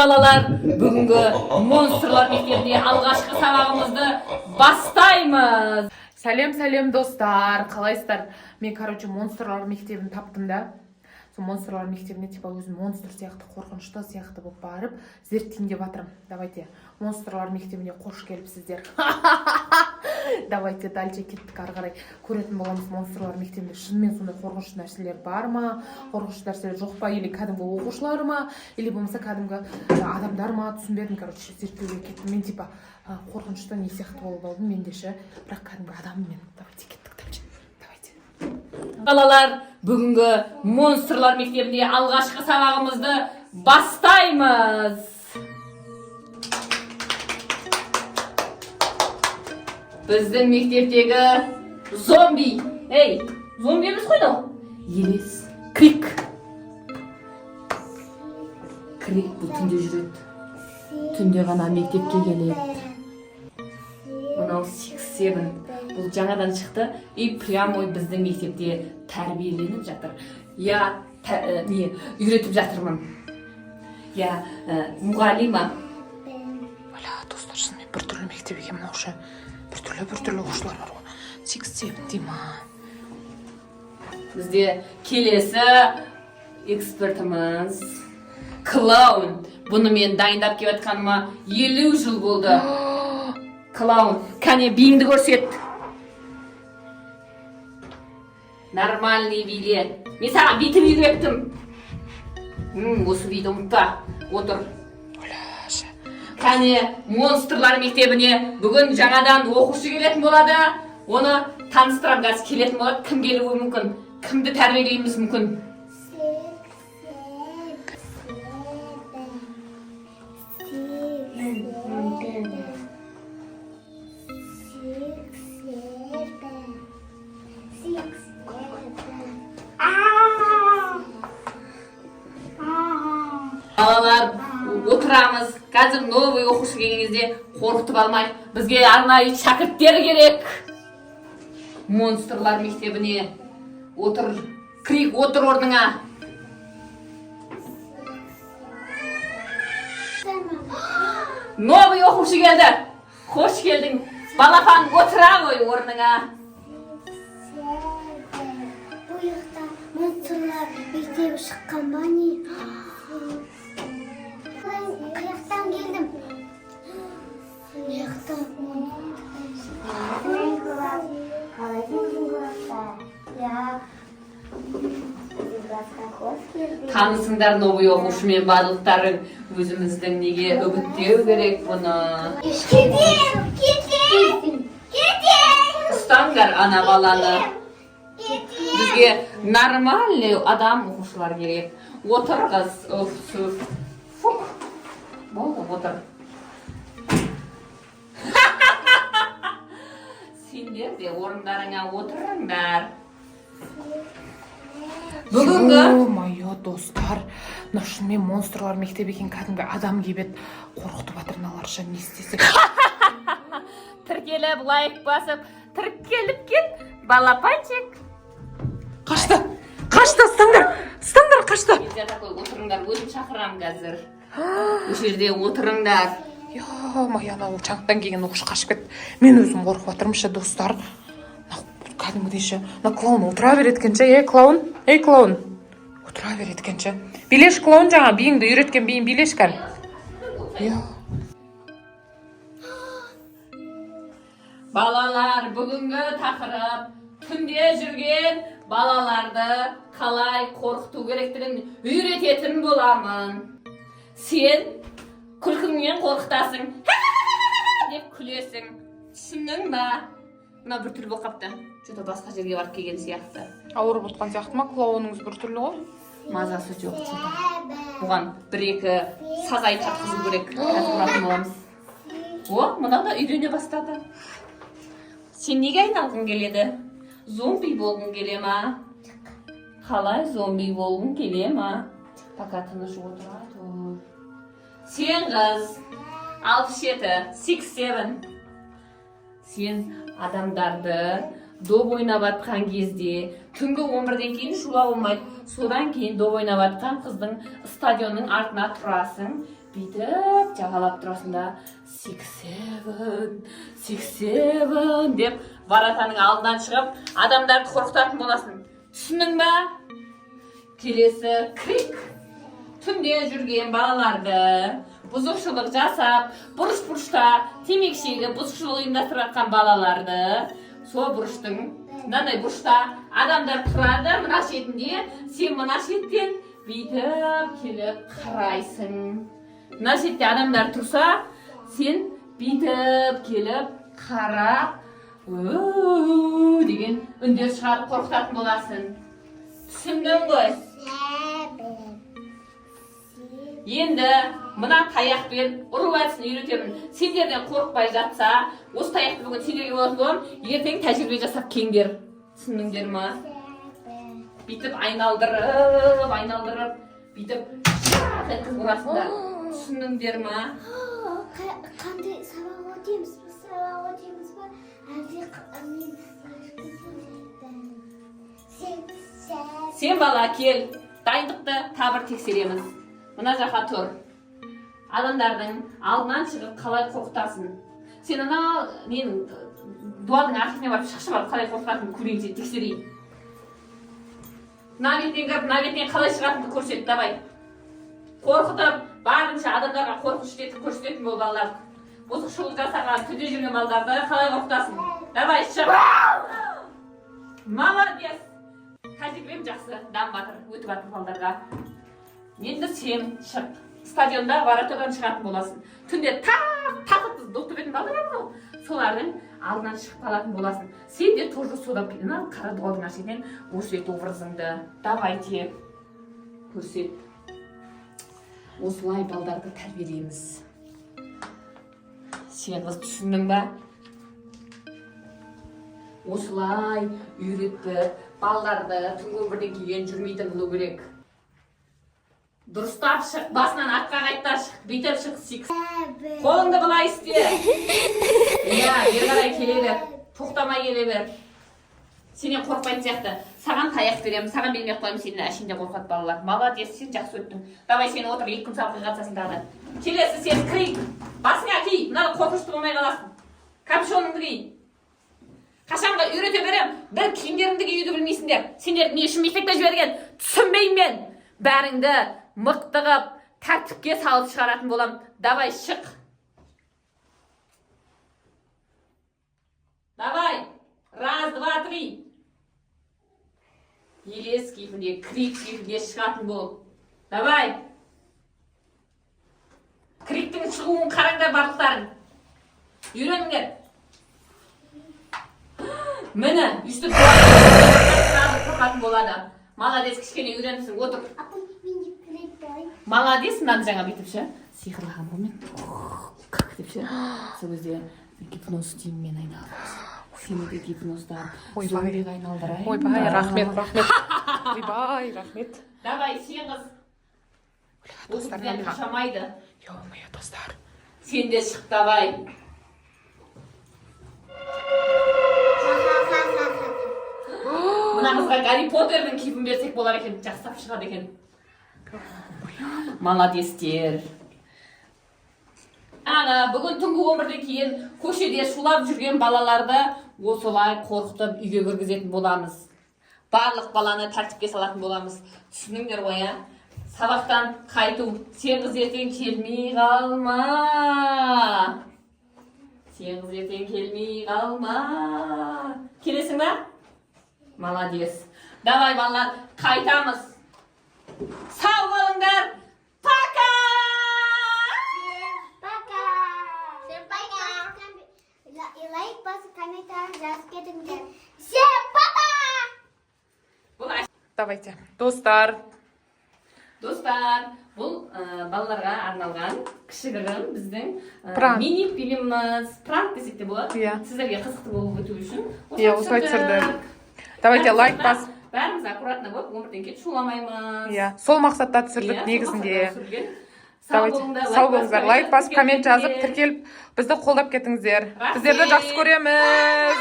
Балалар, бүгінгі монстрлар мектебінде алғашқы сабағымызды бастаймыз. Сәлем достар, қалайсыздар? Мен, монстрлар мектебін таптым да. Сол монстрлар мектебіне өзім монстр сияқты, қорқынышты сияқты болып барып, зерттейін деп жатырмын. Давайте, монстрлар мектебіне қош келіпсіздер. Давайте дальше кеттік, ары қарай көретін боламыз. Монстрлар мектебінде шынымен сондай қорқынышты нәрселер бар ма? Қорқынышты нәрселер жоқ па? Или кәдімгі оқушылар ма? Или болмаса кәдімгі адамдар ма? Түсінбедім, зерттеуге кеттім. Мен қорқынышты не сияқты болып алдым, мендеше, бірақ кәдімгі адаммен. Давайте кеттік, давайте. Балалар, бүгінгі монстрлар мектебінде алғашқы сабағымызды бастаймыз. Біздің мектептегі зомби. Ей, зомби емес қойды? Елес. Крик. Крик бұл түнде жүреді. Түнде ғана мектепке келеді. Мынау 6-7. Бұл жаңадан шықты. И прямо біздің мектепте тәрбиеленіп жатыр. Я үйретіп жатырмын. Я мұғалима. Бәлі, достар, шынымен біртүрлі мектеп екен мынау ше. Біртүрлі оқушылар бар ғой. 6-7 дей ма? Бізде келесі экспертіміз клоун. Бұны мен дайындап келіп жатқаныма 50 жыл болды. Клоун, кәне биіңді көрсет. Нормальный биле. Мен саған битіп үйреттім. Осы биді ұмытпа. Отыр. Кәне монстрлар мектебіне бүгін жаңадан оқушы келетін болады. Оны таныстырам, қазір келетін болады. Кім келуі мүмкін? Кімді тәрбиелейміз мүмкін? Балалар, отырамыз. Қазір новый оқушы келген кезде қорқытып алмай, бізге арнайы шәкірттер керек. Монстрлар мектебіне отыр. Крик, отыр орныңа. Новый оқушы келді. Қош келдің. Балапан, отыра ғой орныңа. Бұл жақта монстрлар мектебі шыққан ба не? Қаяқтан келдім. Қаяқтан қалай келдің класқа? Класқа қош келдің. Танысыңдар новый оқушымен барлықтарын. Өзіміздің неге үгіттеу керек бұны. Кетем! Ұстаңдар ана баланы. Бізге нормальный адам оқушылар керек. Отыр қыз. Болды, отыр. Сендер де орындарыңа отырыңдар. Бүгінгі Майо, достар, шынымен монстрлар мектебі екен, кәдімгі адам кебет қорқытып жатыр мыналарша, не істесек? Тіркеліп, лайк басып, тіркеліп кет, балапанчик. Қашты, ұстаңдар, қашты. Отырыңдар, өзім шақырам қазір. Осы жерде отырыңдар. Майо, анау жаңадан келген оқушы қашып кетті. Мен өзім қорқып жатырмын ше, достар. Кәдімгідей ше, клоун отыра береткенше, клоун. Отыра береткенше. Билеш клоун жаңа, биіңді үйреткен биің билешкен. Балалар, бүгінгі тақырып түнде жүрген балаларды қалай қорқыту керектігін үйрететін боламын. Сен күлкіңмен қорқытасың, деп күлесің. Түсіндің ба? Мына бір түрлі болып қапты. Что-то басқа жерге барып келген сияқты. Ауырып отқан сияқты ма? Клоуныңыз бір түрлі ғой? Мазасы жоқ. Бұған бір-екі сазай тартқызу керек. Қазір ұратын боламыз. Мынау да үйрене бастады. Сен неге айналғың келеді? Зомби болғың келе ма? Қалай зомби болғың келе ма? Пока тыныш отыра тұр. Сен қыз 67, 6-7. Сен адамдарды доп ойнап атқан кезде түнгі 11-ден кейін шула болмайды. Содан кейін доп ойнап атқан қыздың стадионның артына тұрасың. бүйтіп жағалап тұрасың да 6-7 деп воротаның алдынан шығып адамдарды қорқытатын боласың. Түсінің ба? Келесі крик. Түнде жүрген балаларды бұзықшылық жасап, бұрыш-бұрышта темекі шегіп бұзықшылық ұйымдастырып жатқан балаларды сол бұрыштың мынандай бұрышта адамдар тұрады мына шетінде, сен мына шеттен бүйтіп келіп қарайсың. Мына шетте адамдар тұрса, сен бүйтіп келіп қарап деген үндер шығарып қорқытатын боласың. Түсіндің ғой? Енді мына таяқпен ұру әдісін үйретемін. Сендерден қорықпай жатса, осы таяқты бүгін сендерге болатын боламын, ертең тәжірибе жасап кеңдер. Түсіндіңдер ма? Бүйтіп айналдырып, бүйтіп қыз ұрасыңдар. Түсіндіңдер ма? Қандай сабақ өтеміз ба? Сен бала кел, дайындықты табыр тексереміз. Мына жаққа тұр. Адамдардың алдынан шығып қалай қорқытасың? Сен ана менің дуалдың арқасына барып шықшы барып қалай қорқытатыныңды көрейін, сен тексерейін. Мына бетінен кіріп, мына бетінен қалай шығатыныңды көрсет, давай. Қорқытып, барынша адамдарға қорқыныш көрсететін бол балалар. Бұзықшылық жасаған, түнде жүрген балаларды қалай қорқытасың? Давай, шық. Молодец. Тәжірибем жақсы, дам батыр, өтіп батыр балдарға. Енді сен шық. Стадионда воротадан шығатын боласың. Түнде тақып доқтырбетін балдар бар ғой. Солардың алдынан шығып қалатын боласың. Сен де тоже содан қара дуалдың ашетінен көрсет образыңды. Давайте. Көрсет. Осылай балдарды тәрбиелейміз. Сен қыз түсіндің ба? Осылай үйретіп, балдарды түнгі өмірден кейін жүрмейтін болу керек. Дұрыстап шық, басынан артқа қайта шық, бүйтіп шық, 6. Қолыңды былай істе. Иә, бері қарай келе бер, тоқтамай келе бер. Сенен қорқпайтын сияқты. Саған таяқ беремін, саған бермей қоймын, сені әшейінде қорқат балалар. Молодец, сен жақсы өттің. Давай сені отыр, 2 күн сабаққа қатысасың тағы. Келесі сен крик. Басыңа ки, мынаны қорқынышты болмай қаласың. Капюшоныңды ки. Қашанға үйрете берем, бір киімдеріңді киюді білмейсіңдер. Сендер не үшін мектепке жіберген? Түсінбеймін мен. Бәріңді мықты қып, тәртіпке салып шығаратын болам. Давай, шық. Давай. 1, 2, 3. Елес кейпінде, крик кейпінде шығатын бол. Давай. Криктің шығуын қараңдар барлықтарын. Үйреніңдер. Мені, үстіп қорқатын болады. Молодец, кішкене үйренсің, отыр. Молодец, мынаны жаңа бүйтіпші. Сиқырлаған болмен. Как депші. Сол кезде гипноз деймін мен айналып. Сені де гипноздан зомбиге айналдырайын. Ойбай, рахмет. Ойбай, рахмет. Давай, сен қыз. Осыдан қашамайды. Ё-моё, достар. Сен де шық, давай. Мына қызға Гарри Поттердің кейпін берсек болар екен, жақсап шығады екен. Молодестер. Бүгін түнгі 11-ден кейін көшеде шулап жүрген балаларды осылай қорқытып үйге кіргізетін боламыз. Барлық баланы тәртіпке салатын боламыз. Түсініңдер ғой, ә? Сабақтан қайту. Сен қыз ертең келмей қалма. Сен қыз ертең келмей қалма. Келесің ба? Молодец. Давай, балалар, қайтамыз. Сау болыңдар. Пока! Лайк басып, комментарий жазып кетіңдер. Всем пока! Давайте. Достар, бұл балаларға арналған кішігірім біздің мини-фильміміз. Пранк десек те болады. Сіздерге қызықты болып өту үшін. осылай түсірдік. Давайте лайк бас. Бәріміз аккуратно болып, өмірден кет шуламаймыз. Сол мақсатта түсірдік негізінде. Сау болыңыздар, лайк басып, коммент жазып, тіркеліп, бізді қолдап кетіңіздер. Біздерді жақсы көреміз.